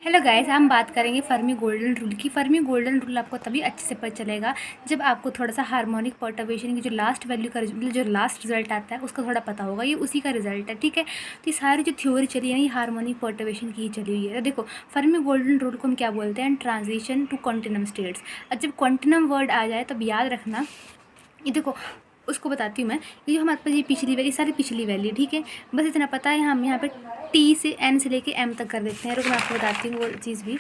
Hello guys, हम बात करेंगे फर्मी गोल्डन रूल की। फर्मी गोल्डन रूल आपको तभी अच्छे से पता चलेगा जब आपको थोड़ा सा हार्मोनिक परटर्बेशन की जो लास्ट वैल्यू का जो लास्ट रिजल्ट आता है उसका थोड़ा पता होगा। ये उसी का रिजल्ट है, ठीक है। तो ये सारी जो थ्योरी चली है ना, ये हार्मोनिक परटर्बेशन की ही चली हुई है। तो देखो, फर्मी गोल्डन रूल को हम क्या बोलते हैं? Transition to continuum states. अब जब कॉन्टिनम वर्ड आ जाए तब याद रखना, ये देखो उसको बताती हूँ मैं। ये जो हमारे पास ये पिछली वैल्यू, सारी पिछली वैल्यू, ठीक है। बस इतना पता है, हम यहाँ पे टी से एन से लेके एम तक कर देते हैं। रुको मैं आपको बताती हूँ वो चीज़ भी,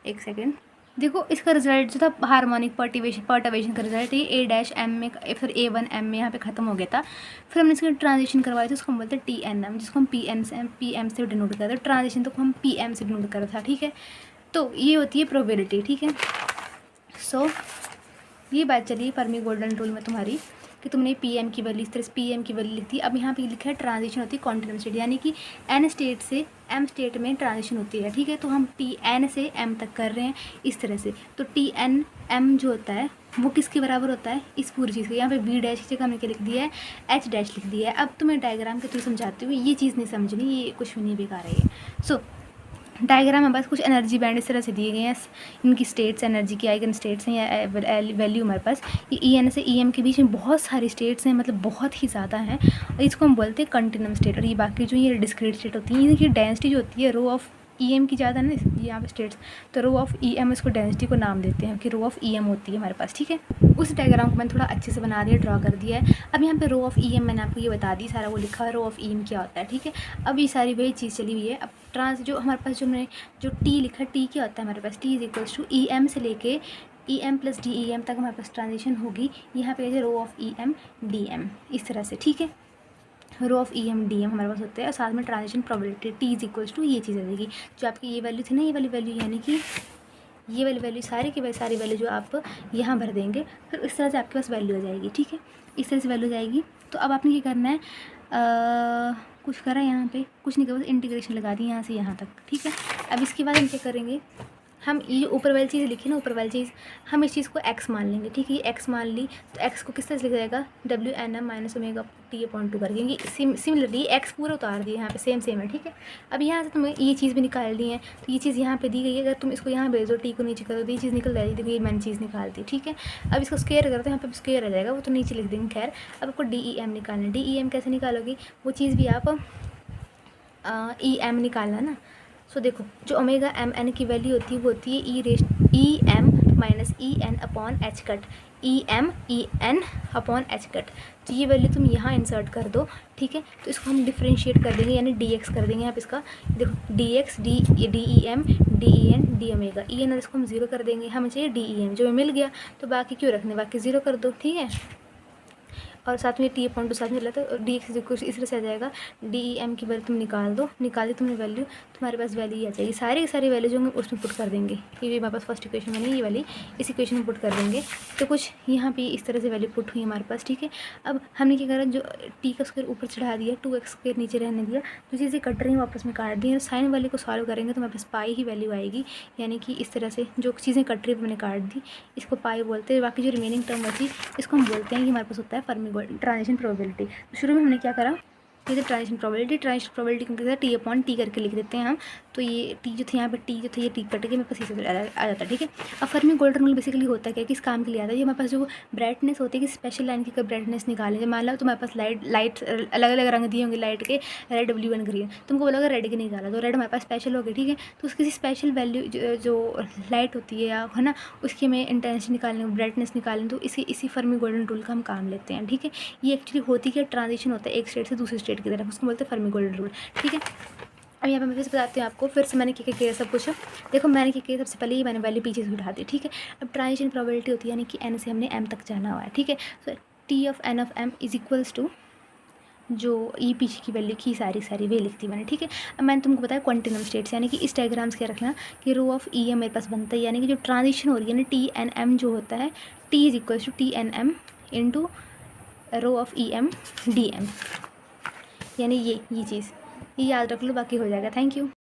एक सेकेंड। देखो इसका रिजल्ट जो था हार्मोनिक पर्टर्बेशन का रिजल्ट, ये ए डैश एम में, फिर ए वन एम में यहाँ पे ख़त्म हो गया था। फिर हमने इसका ट्रांजिशन करवाया था, उसको हम बोलते हैं टी एन एम, जिसको हम पी एम से डिनोट करते हैं। ट्रांजिशन तो हम पी एम से डिनोट कर था, ठीक है। तो ये होती है प्रोबेबिलिटी, ठीक है। सो ये बात चली फर्मी गोल्डन रूल में तुम्हारी कि तुमने पीएम की वैल्यू इस तरह से पीएम की वैल्यू लिख दी। अब यहाँ पे लिखा है ट्रांजिशन होती है कॉन्टिन्यूम स्टेट, यानी कि एन स्टेट से एम स्टेट में ट्रांजिशन होती है, ठीक है। तो हम टी एन से एम तक कर रहे हैं इस तरह से। तो टी एन एम जो होता है वो किसके बराबर होता है? इस पूरी चीज़ के। यहाँ पे वी डैश की जगह हमने क्या लिख दिया है? एच डैश लिख दिया है। अब तुम्हें डायग्राम के थ्रू समझाती हूँ, ये चीज़ नहीं समझनी, ये कुछ भी नहीं बेकार है ये। सो डायग्राम में बस कुछ एनर्जी बैंड इस तरह से दिए गए हैं। इनकी स्टेट्स, एनर्जी की आइगन स्टेट्स हैं या वैल्यू हमारे पास। ये ई एन से ई एम के बीच में बहुत सारी स्टेट्स हैं, मतलब बहुत ही ज़्यादा हैं। और इसको हम बोलते हैं कंटिन्यूम स्टेट। और ये बाकी जो ये डिस्क्रीट स्टेट होती है, इनकी डेंसिटी जो होती है रो ऑफ ई एम की ज़्यादा ना यहाँ पे स्टेट्स, तो रो ऑफ ई एम इसको डेंसिटी को नाम देते हैं कि रो ऑफ ई एम होती है हमारे पास, ठीक है। उस डायग्राम को मैंने थोड़ा अच्छे से बना दिया, ड्रॉ कर दिया है। अब यहाँ पे रो ऑफ ई एम मैंने आपको ये बता दी, सारा वो लिखा है रो ऑफ ई एम क्या होता है, ठीक है। अब ये सारी वही चीज़ चली हुई है। अब ट्रांस जो हमारे पास जो टी लिखा है, टी क्या होता है हमारे पास? T is equals to E M से लेके E M plus D E M तक हमारे पास ट्रांजिशन होगी। यहाँ पे rho of E M D M इस तरह से, ठीक है। Rho of E M D M हमारे पास होते हैं और साथ में transition probability T is equals to ये चीज़ आ जाएगी। जो आपकी ये वैल्यू थी ना, ये वाली वैल्यू, यानी कि ये वाली वैल्यू, सारी की सारी वैल्यू जो आप यहाँ भर देंगे, फिर इस तरह से आपके पास वैल्यू आ जाएगी, ठीक है। इस तरह से वैल्यू आ जाएगी। तो अब आपने क्या करना है? कुछ करा यहाँ पे? कुछ नहीं करा, बस इंटीग्रेशन लगा दी यहाँ से यहाँ तक, ठीक है। अब इसके बाद हम क्या करेंगे? हम ये ऊपर वाली चीज़ लिखी ना, ऊपर वाली चीज़, हम इस चीज़ को x मान लेंगे, ठीक है। ये x मान ली तो x को किस तरह से लिखा जाएगा? W N M minus omega T upon two करके। सिमिलरली x पूरा उतार दिए यहाँ पे, सेम है, ठीक है। अब यहाँ से तुम्हें ये चीज़ भी निकाल दी है, तो ये चीज़ यहाँ पे दी गई है। अगर तुम इसको यहाँ भेज दो, टी को नीचे करो तो ये चीज़ निकल जाएगी। देखो ये मैंने चीज़ निकाल दी, ठीक है। अब इसको स्क्वायर करते हैं, यहाँ पे स्क्वायर आ जाएगा, वो तो नीचे लिख देंगे। खैर, अब आपको डी ई एम निकालना है। डी ई एम कैसे निकालोगी? वो चीज़ भी आप ई एम निकालना ना। सो देखो, जो ओमेगा एम एन की वैल्यू होती है वो होती है E M minus E N upon H cut, E N upon H cut. तो ये वैल्यू तुम यहाँ इंसर्ट कर दो, ठीक है। तो इसको हम डिफ्रेंशिएट कर देंगे, यानी डी एक्स कर देंगे। आप इसका देखो, D X D E M D E N D omega, E N और इसको हम जीरो कर देंगे। हमें चाहिए डी ई एम, जो मिल गया तो बाकी क्यों रखने, बाकी ज़ीरो कर दो, ठीक है। और साथ में टी अपॉन टू साथ में मिला, तो डी एक्स कुछ इस तरह से आ जाएगा। डी ई एम की वैल्यू तुम निकाल दो, निकाली तुमने वैल्यू, तुम्हारे पास वैल्यू आ जाएगी। सारी की सारी वैल्यू जो हम उसमें पुट कर देंगे। ये हमारे पास फर्स्ट इक्वेशन बनी, ये वाली इस इक्वेशन में पुट कर देंगे। तो कुछ यहाँ पे इस तरह से वैल्यू पुट हुई हमारे पास, ठीक है। अब हमने क्या करा, जो टी का स्क्वायर ऊपर चढ़ा दिया, 2x स्क्वायर नीचे रहने दिया, जो चीज़ें कट रही हैं वापस में काट दी। साइन वाले को सॉल्व करेंगे तो हमारे पास पाई ही वैल्यू आएगी, यानी कि इस तरह से जो चीज़ें कट रही मैंने काट दी, इसको पाई बोलते हैं। बाकी जो रिमेनिंग टर्म बची इसको हम बोलते हैं कि हमारे पास होता है फर्मी ट्रांजिशन प्रोबेबिलिटी। तो शुरू में हमने क्या करा, ये तो ट्रांजिशन प्रोबेबिलिटी को क्या टी अपॉन टी करके लिख देते हैं हम। तो ये टी जो था यहाँ पे, टी जो था ये टी कट के मेरे पास इसे आ जाता है, ठीक है। अब फर्मी गोल्डन रूल बेसिकली होता है क्या, किस काम के लिए आता है? ये हमारे पास जो ब्राइटनेस होती है कि स्पेशल लाइन की ब्राइटनेस निकालेंगे। मान लो तुम्हारे पास लाइट अलग अलग रंग दिए होंगे लाइट के, रेड ब्लू एंड ग्रीन, तुमको बोला रेड के निकाला, तो रेड हमारे पास स्पेशल हो गई, ठीक है। तो उसकी किसी स्पेशल वैल्यू जो लाइट होती है या है ना, उसकी हमें इंटेंसिटी निकालने, ब्राइटनेस निकालने, तो इसी फर्मी गोल्डन रूल का हम काम लेते हैं, ठीक है। ये एक्चुअली होती है, ट्रांजिशन होता है एक स्टेट से दूसरी स्टेट की तरफ, उसको बोलते हैं फर्मी गोल्डन रूल, ठीक है। अब यहाँ पे मैं फिर से बताती हूँ आपको, फिर से मैंने क्या किया सब कुछ। देखो मैंने क्या किया, सबसे पहले ही मैंने वैल्यू पीछे से उठा दी, ठीक है। अब ट्रांजिशन प्रोबेबिलिटी होती है, यानी कि एन से हमने एम तक जाना हुआ है, ठीक है। So T of M is equals to जो ई पीछे की वैल्यू की सारी वे लिखती मैंने, ठीक है। अब मैंने तुमको बताया क्वांटिनम स्टेट्स, यानी कि इस डायग्राम से क्या रखना कि रो ऑफ ई एम मेरे पास बनता है, यानी कि जो ट्रांजिशन हो रही है ना, टी एन एम जो होता है, T is equals to T N M into rho of E M D M, यानी ये चीज़ ये याद रख लो, बाकी हो जाएगा। Thank you.